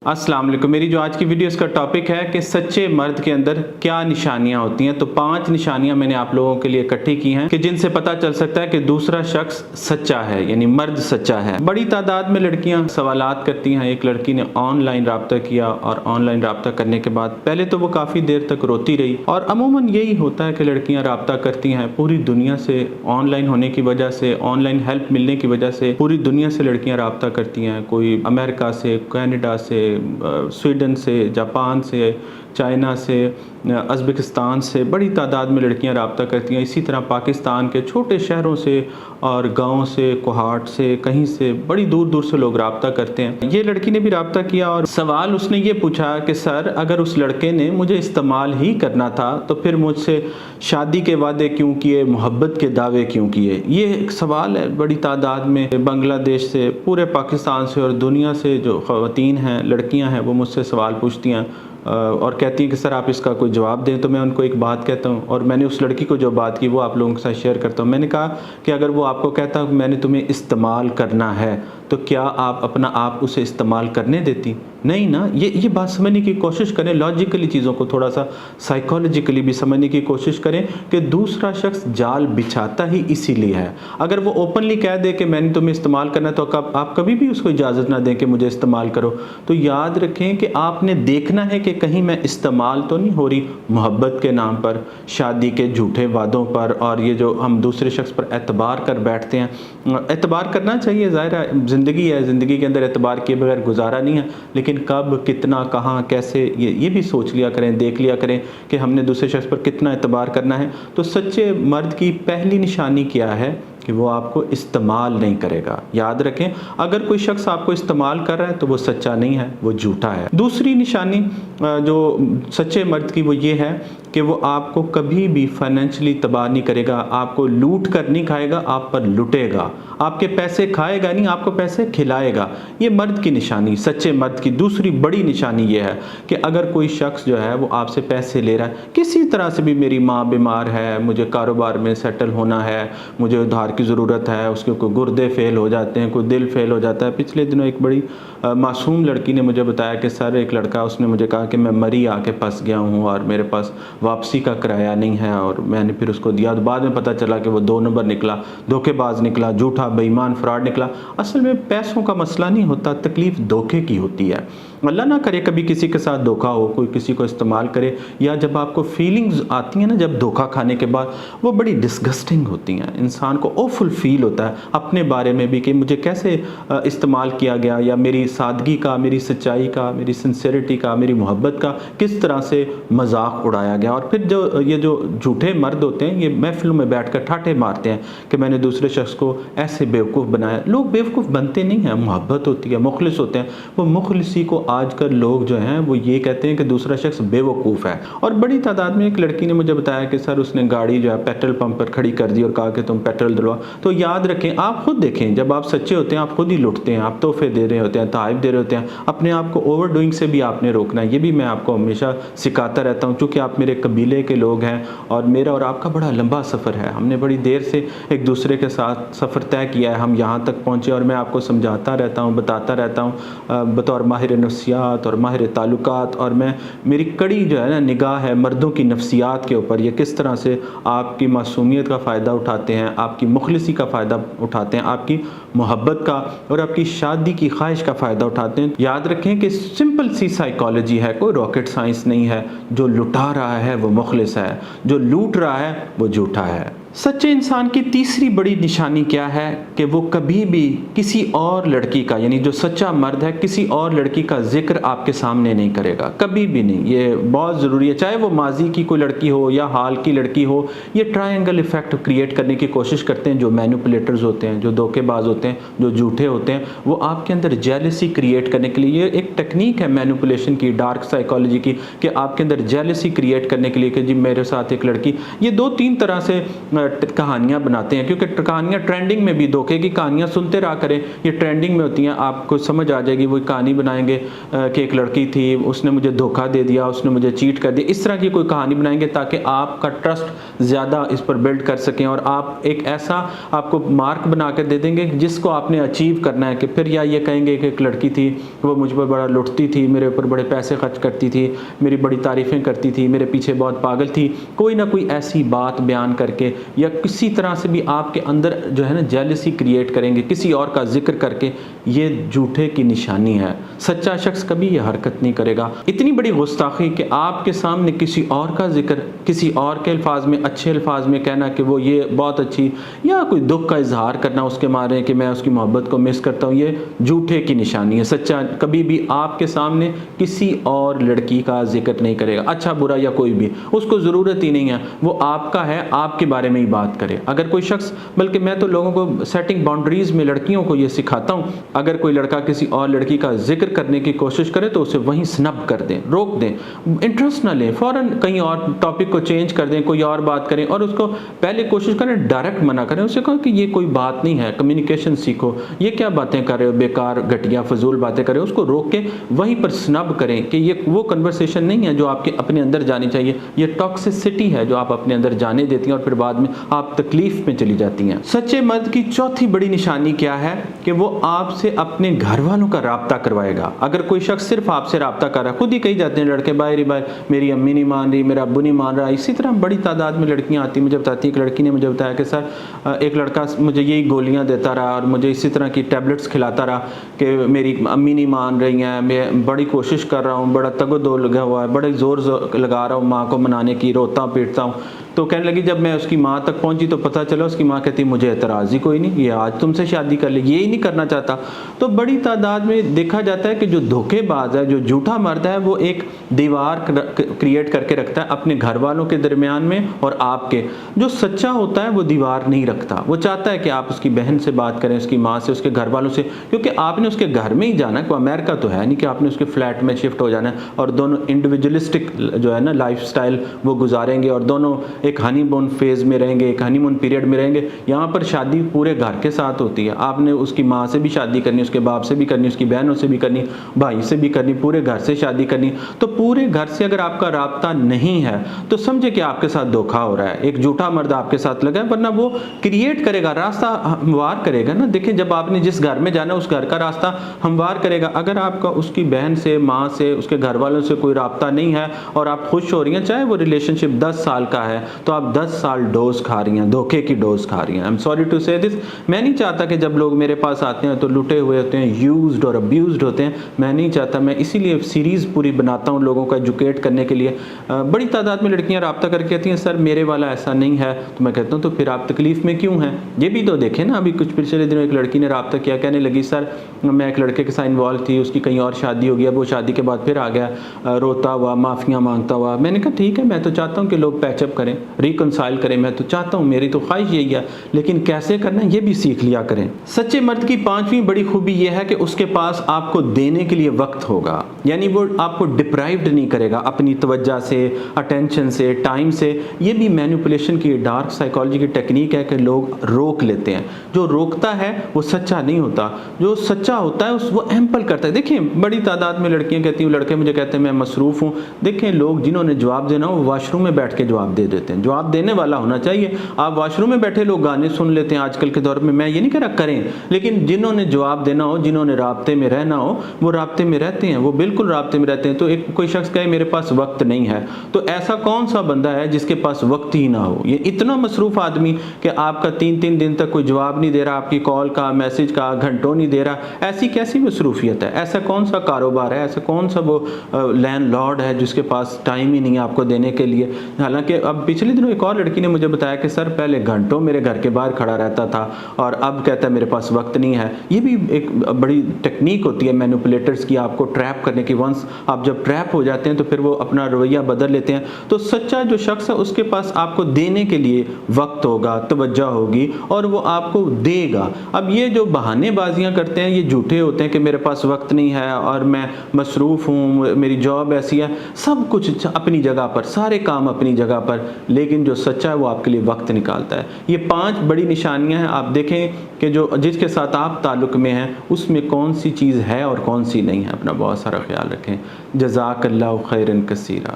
अस्सलाम वालेकुम। मेरी जो आज की वीडियो इसका टॉपिक है कि सच्चे मर्द के अंदर क्या निशानियां होती हैं। तो 5 निशानियां मैंने आप लोगों के लिए इकट्ठी की हैं कि जिनसे पता चल सकता है कि दूसरा शख्स सच्चा है, यानी मर्द सच्चा है। बड़ी तादाद में लड़कियां सवालात करती हैं। एक लड़की ने ऑनलाइन राब्ता किया और ऑनलाइन राब्ता करने के बाद पहले तो वो काफ़ी देर तक रोती रही, और अमूमन यही होता है कि लड़कियाँ राब्ता करती हैं पूरी दुनिया से। ऑनलाइन होने की वजह से, ऑनलाइन हेल्प मिलने की वजह से पूरी दुनिया से लड़कियाँ राब्ता करती हैं। कोई अमेरिका से, कनाडा से, स्वीडन से, जापान से, चाइना से, उज़्बेकिस्तान से बड़ी तादाद में लड़कियां राब्ता करती हैं। इसी तरह पाकिस्तान के छोटे शहरों से और गाँव से, कोहाट से, कहीं से बड़ी दूर दूर से लोग राब्ता करते हैं। ये लड़की ने भी राब्ता किया और सवाल उसने ये पूछा कि सर, अगर उस लड़के ने मुझे इस्तेमाल ही करना था तो फिर मुझसे शादी के वादे क्यों किए, मोहब्बत के दावे क्यों किए। ये एक सवाल है। बड़ी तादाद में बांग्लादेश से, पूरे पाकिस्तान से और दुनिया से जो ख़वातीन हैं, लड़कियां हैं, वो मुझसे सवाल पूछती हैं और कहती हैं कि सर आप इसका कोई जवाब दें। तो मैं उनको एक बात कहता हूँ, और मैंने उस लड़की को जो बात की वो आप लोगों के साथ शेयर करता हूँ। मैंने कहा कि अगर वो आपको कहता मैंने तुम्हें इस्तेमाल करना है, तो क्या आप अपना आप उसे इस्तेमाल करने देती? नहीं ना। ये बात समझने की कोशिश करें, लॉजिकली चीज़ों को थोड़ा सा साइकोलॉजिकली भी समझने की कोशिश करें कि दूसरा शख्स जाल बिछाता ही इसीलिए है। अगर वो ओपनली कह दे कि मैंने तुम्हें इस्तेमाल करना है, तो आप कभी भी उसको इजाज़त ना दें कि मुझे इस्तेमाल करो। तो याद रखें कि आपने देखना है कि कहीं मैं इस्तेमाल तो नहीं हो रही मोहब्बत के नाम पर, शादी के झूठे वादों पर, और ये जो हम दूसरे शख्स पर एतबार कर बैठते हैं। एतबार करना चाहिए, ज़ाहिर है ज़िंदगी है, ज़िंदगी के अंदर एतबार किए बगैर गुजारा नहीं है, लेकिन कब, कितना, कहाँ, कैसे, ये भी सोच लिया करें, देख लिया करें कि हमने दूसरे शख्स पर कितना एतबार करना है। तो सच्चे मर्द की पहली निशानी क्या है कि वो आपको इस्तेमाल नहीं करेगा। याद रखें, अगर कोई शख्स आपको इस्तेमाल कर रहा है तो वो सच्चा नहीं है, वो झूठा है। दूसरी निशानी जो सच्चे मर्द की वो ये है कि वो आपको कभी भी फाइनेंशियली तबाह नहीं करेगा, आपको लूट कर नहीं खाएगा, आप पर लुटेगा। आपके पैसे खाएगा नहीं, आपको पैसे खिलाएगा। ये मर्द की निशानी, सच्चे मर्द की दूसरी बड़ी निशानी ये है कि अगर कोई शख्स जो है वो आपसे पैसे ले रहा है किसी तरह से भी, मेरी माँ बीमार है, मुझे कारोबार में सेटल होना है, मुझे उधार की ज़रूरत है, उसके कोई गुर्दे फेल हो जाते हैं, कोई दिल फेल हो जाता है। पिछले दिनों एक बड़ी मासूम लड़की ने मुझे बताया कि सर, एक लड़का, उसने मुझे कहा कि मैं मरी आके फंस गया हूँ और मेरे पास वापसी का किराया नहीं है। और मैंने फिर उसको दिया, तो बाद में पता चला कि वो 2 नंबर निकला, धोखेबाज निकला, झूठा, बेईमान, फ्रॉड निकला। असल में पैसों का मसला नहीं होता, तकलीफ धोखे की होती है। अल्लाह ना करे कभी किसी के साथ धोखा हो, कोई किसी को इस्तेमाल करे, या जब आपको फीलिंग्स आती हैं ना जब धोखा खाने के बाद, वो बड़ी डिस्गस्टिंग होती हैं। इंसान को ओफुल फील होता है अपने बारे में भी कि मुझे कैसे इस्तेमाल किया गया, या मेरी सादगी का, मेरी सच्चाई का, मेरी सिंसेरिटी का, मेरी मोहब्बत का किस तरह से मजाक उड़ाया गया। और फिर जो ये जो झूठे मर्द होते हैं, ये महफिलों में बैठकर ठाठे मारते हैं कि मैंने दूसरे शख्स को ऐसे बेवकूफ़ बनाया। लोग बेवकूफ़ बनते नहीं हैं, मोहब्बत होती है, मुखलिस होते हैं। वो मुखलिसी को आजकल लोग जो हैं वो ये कहते हैं कि दूसरा शख्स बेवकूफ़ है। और बड़ी तादाद में एक लड़की ने मुझे बताया कि सर, उसने गाड़ी जो है पेट्रोल पंप पर खड़ी कर दी और कहा कि तुम पेट्रोल दिलवा। तो याद रखें, आप खुद देखें, जब आप सच्चे होते हैं आप खुद ही लुटते हैं, आप तोहफे दे रहे होते हैं, तोहफ़े दे रहे होते हैं। अपने आप को ओवर डूइंग से भी आपने रोकना है। ये भी मैं आपको हमेशा सिखाता रहता हूँ, चूँकि आप मेरे कबीले के लोग हैं और मेरा और आपका बड़ा लंबा सफ़र है। हमने बड़ी देर से एक दूसरे के साथ सफ़र तय किया है, हम यहाँ तक पहुँचे, और मैं आपको समझाता रहता हूँ, बताता रहता हूँ बतौर माहिर नफ्सियात और माहिर ताल्लुकात। और मेरी कड़ी जो है ना निगाह है मर्दों की नफ्सियात के ऊपर, ये किस तरह से आपकी मासूमियत का फ़ायदा उठाते हैं, आपकी मुखलिसी का फ़ायदा उठाते हैं, आपकी मोहब्बत का और आपकी शादी की ख्वाहिश का फ़ायदा उठाते हैं। याद रखें कि सिंपल सी साइकोलॉजी है, कोई रॉकेट साइंस नहीं है। जो लुटा रहा है वो मुखलिस है, जो लूट रहा है वो झूठा है। सच्चे इंसान की तीसरी बड़ी निशानी क्या है कि वो कभी भी किसी और लड़की का, यानी जो सच्चा मर्द है, किसी और लड़की का जिक्र आपके सामने नहीं करेगा, कभी भी नहीं। ये बहुत ज़रूरी है, चाहे वो माजी की कोई लड़की हो या हाल की लड़की हो। ये ट्रायंगल इफेक्ट क्रिएट करने की कोशिश करते हैं जो मैनिपुलेटर्स होते हैं, जो धोखेबाज होते हैं, जो झूठे होते हैं। वो आपके अंदर जेलसी क्रिएट करने के लिए, ये एक टेक्निक है मैनिपुलेशन की, डार्क साइकोलॉजी की, कि आपके अंदर जेलसी क्रिएट करने के लिए कि जी मेरे साथ एक लड़की, ये 2-3 तरह से कहानियाँ बनाते हैं, क्योंकि कहानियाँ ट्रेंडिंग में भी, धोखे की कहानियाँ सुनते रहा करें, ये ट्रेंडिंग में होती हैं, आपको समझ आ जाएगी। वो कहानी बनाएंगे कि एक लड़की थी, उसने मुझे धोखा दे दिया, उसने मुझे चीट कर दिया, इस तरह की कोई कहानी बनाएंगे ताकि आपका ट्रस्ट ज़्यादा इस पर बिल्ड कर सकें, और आप एक ऐसा आपको मार्क बना कर दे देंगे जिसको आपने अचीव करना है। कि फिर या ये कहेंगे कि एक लड़की थी, वो मुझ पर बड़ा लुटती थी, मेरे ऊपर बड़े पैसे खर्च करती थी, मेरी बड़ी तारीफ़ें करती थी, मेरे पीछे बहुत पागल थी, कोई ना कोई ऐसी बात बयान करके या किसी तरह से भी आपके अंदर जो है ना जेलसी क्रिएट करेंगे, किसी और का जिक्र करके। ये झूठे की निशानी है। सच्चा शख्स कभी ये हरकत नहीं करेगा। इतनी बड़ी गुस्ताखी कि आपके सामने किसी और का जिक्र, किसी और के अल्फाज में, अच्छे अल्फाज में कहना कि वो ये बहुत अच्छी, या कोई दुख का इजहार करना उसके मारे कि मैं उसकी मोहब्बत को मिस करता हूँ, ये झूठे की निशानी है। सच्चा कभी भी आपके सामने किसी और लड़की का जिक्र नहीं करेगा, अच्छा बुरा या कोई भी, उसको ज़रूरत ही नहीं है, वो आपका है, आपके बारे में ही बात करे। अगर कोई शख्स, बल्कि मैं तो लोगों को सेटिंग बाउंड्रीज़ में लड़कियों को ये सिखाता हूँ, अगर कोई लड़का किसी और लड़की का जिक्र करने की कोशिश करे तो उसे वहीं स्नब कर दें, रोक दें, इंटरेस्ट ना लें, फ़ौरन कहीं और टॉपिक को चेंज कर दें, कोई और बात करें, और उसको पहले कोशिश करें डायरेक्ट मना करें। उसे कहो कि ये कोई बात नहीं है, कम्युनिकेशन सीखो, ये क्या बातें कर रहे हो, बेकार घटिया फजूल बातें करें, उसको रोक के वहीं पर स्नब करें कि ये वो कन्वर्सेशन नहीं है जो आपके अपने अंदर जानी चाहिए, ये टॉक्सिसिटी है जो आप अपने अंदर जाने देती हैं और फिर बाद में आप तकलीफ में चली जाती हैं। सच्चे मर्द की चौथी बड़ी निशानी क्या है कि वो आपसे अपने घर वालों का राब्ता करवाएगा। अगर कोई शख्स सिर्फ आपसे राब्ता कर रहा है, खुद ही कही जाते हैं लड़के, भाई रे भाई मेरी अम्मी नहीं मान रही, मेरा अब्बू नहीं मान रहा, इसी तरह बड़ी तादाद में लड़कियां आती, मुझे बताती है, एक लड़की ने मुझे बताया कि सर एक लड़का मुझे यही गोलियां देता रहा और मुझे इसी तरह की टैबलेट्स खिलाता रहा कि मेरी अम्मी नहीं मान रही हैं, मैं बड़ी कोशिश कर रहा हूँ, बड़ा तगो-दो लगा हुआ है, बड़े ज़ोर लगा रहा हूँ माँ को मनाने की, रोता पीटता हूँ। तो कहने लगी जब मैं उसकी माँ तक पहुंची तो पता चला उसकी माँ कहती मुझे एतराज़ ही कोई नहीं, ये आज तुमसे शादी कर ले, ये ही नहीं करना चाहता। तो बड़ी तादाद में देखा जाता है कि जो धोखेबाज है, जो झूठा मर्द है, वो एक दीवार क्रिएट करके रखता है अपने घर वालों के दरमियान में और आपके। जो सच्चा होता है वो दीवार नहीं रखता, वो चाहता है कि आप उसकी बहन से बात करें, उसकी माँ से, उसके घर वालों से, क्योंकि आपने उसके घर में ही जाना है, कोई अमेरिका तो है नहीं कि आपने उसके फ्लैट में शिफ्ट हो जाना है और दोनों इंडिविजुअलिस्टिक जो है ना लाइफस्टाइल वो गुजारेंगे और दोनों एक हनीमून फेज में रहेंगे, एक हनीमून पीरियड में रहेंगे। यहाँ पर शादी पूरे घर के साथ होती है, आपने उसकी माँ से भी शादी करनी, उसके बाप से भी करनी, उसकी बहनों से भी करनी, भाई से भी करनी, पूरे घर से शादी करनी। तो पूरे घर से अगर आपका राब्ता नहीं है तो समझे कि आपके साथ धोखा हो रहा है, एक झूठा मर्द आपके साथ लगा है, वरना वो क्रिएट करेगा, रास्ता हमवार करेगा ना। देखिए जब आपने जिस घर में जाना उस घर का रास्ता हमवार करेगा। अगर आपका उसकी बहन से, माँ से, उसके घर वालों से कोई राब्ता नहीं है और आप खुश हो रही हैं, चाहे वो रिलेशनशिप 10 साल का है, तो आप 10 साल डोज खा रही हैं, धोखे की डोज खा रही हैं। आई एम सॉरी टू से दिस, मैं नहीं चाहता कि जब लोग मेरे पास आते हैं तो लुटे हुए होते हैं, यूज्ड और अब्यूज्ड होते हैं, मैं नहीं चाहता। मैं इसीलिए सीरीज़ पूरी बनाता हूँ लोगों को एजुकेट करने के लिए। बड़ी तादाद में लड़कियाँ राब्ता करके कहती हैं सर मेरे वाला ऐसा नहीं है, तो मैं कहता हूँ तो फिर आप तकलीफ़ में क्यों हैं? ये भी तो देखें ना। अभी कुछ पिछले दिनों एक लड़की ने राब्ता किया, कहने लगी सर मैं एक लड़के के साथ इन्वॉल्व थी, उसकी कहीं और शादी हो गया, वो शादी के बाद फिर आ गया रोता हुआ, माफ़ियाँ मांगता हुआ। मैंने कहा ठीक है, मैं तो चाहता हूँ कि लोग पैचअप करें, रिकंसाइल करें, मैं तो चाहता हूँ, मेरी तो ख्वाहिश यही है, लेकिन कैसे करना है ये भी सीख लिया करें। सच्चे मर्द की पांचवी बड़ी खूबी यह है कि उसके पास आपको देने के लिए वक्त होगा, यानी वो आपको डिप्राइव्ड नहीं करेगा अपनी तवज्जो से, अटेंशन से, टाइम से। ये भी मैनिपुलेशन की डार्क साइकोलॉजी की टेक्निक है कि लोग रोक लेते हैं। जो रोकता है वो सच्चा नहीं होता, जो सच्चा होता है वो एम्पल करता है। देखिए बड़ी तादाद में लड़कियां कहती हैं, लड़के मुझे कहते हैं मैं मसरूफ़ हूँ। देखें लोग जिन्होंने जवाब देना हो वाशरूम में बैठ के जवाब दे देते हैं, जवाब देने वाला होना चाहिए। आप वाशरूम में बैठे लोग गाने सुन लेते हैं आजकल के दौर में, मैं ये नहीं कह रहा करें, लेकिन जिन्होंने जवाब देना हो, जिन्होंने राब्ते में रहना हो, वो राब्ते में रहते हैं, वो बिल्कुल राब्ते में रहते हैं। तो एक कोई शख्स कहे मेरे पास वक्त नहीं है, तो ऐसा कौन सा बंदा है जिसके पास वक्त ही ना हो? ये इतना मसरूफ़ आदमी कि आपका 3-3 दिन तक कोई जवाब नहीं दे रहा, आपकी कॉल का, मैसेज का घंटों नहीं दे रहा, ऐसी कैसी मसरूफियत है? ऐसा कौन सा कारोबार है, ऐसा कौन सा वो लैंडलॉर्ड है जिसके पास टाइम ही नहीं है आपको देने के लिए? हालांकि अब पिछले दिनों एक और लड़की ने मुझे बताया कि सर पहले घंटों मेरे घर के बाहर खड़ा रहता था और अब कहता है मेरे पास वक्त नहीं है। ये भी एक बड़ी टेक्निक होती है मैनिपुलेटर्स की, आपको ट्रैप करने की। वंस आप जब ट्रैप हो जाते हैं तो फिर वो अपना रवैया बदल लेते हैं। तो सच्चा जो शख्स है उसके पास आपको देने के लिए वक्त होगा, तवज्जो होगी और वो आपको देगा। अब ये जो बहानेबाजियां करते हैं ये झूठे होते हैं कि मेरे पास वक्त नहीं है और मैं मसरूफ़ हूँ, मेरी जॉब ऐसी है, सब कुछ अपनी जगह पर, सारे काम अपनी जगह पर, लेकिन जो सच्चा है वो आपके लिए वक्त निकालता है। ये 5 बड़ी निशानियां हैं। आप देखें कि जो जिसके साथ आप ताल्लुक़ में हैं उसमें कौन सी चीज़ है और कौन सी नहीं है। अपना बहुत सारा ख्याल रखें। जज़ाकल्लाहु खैरन कसीरा।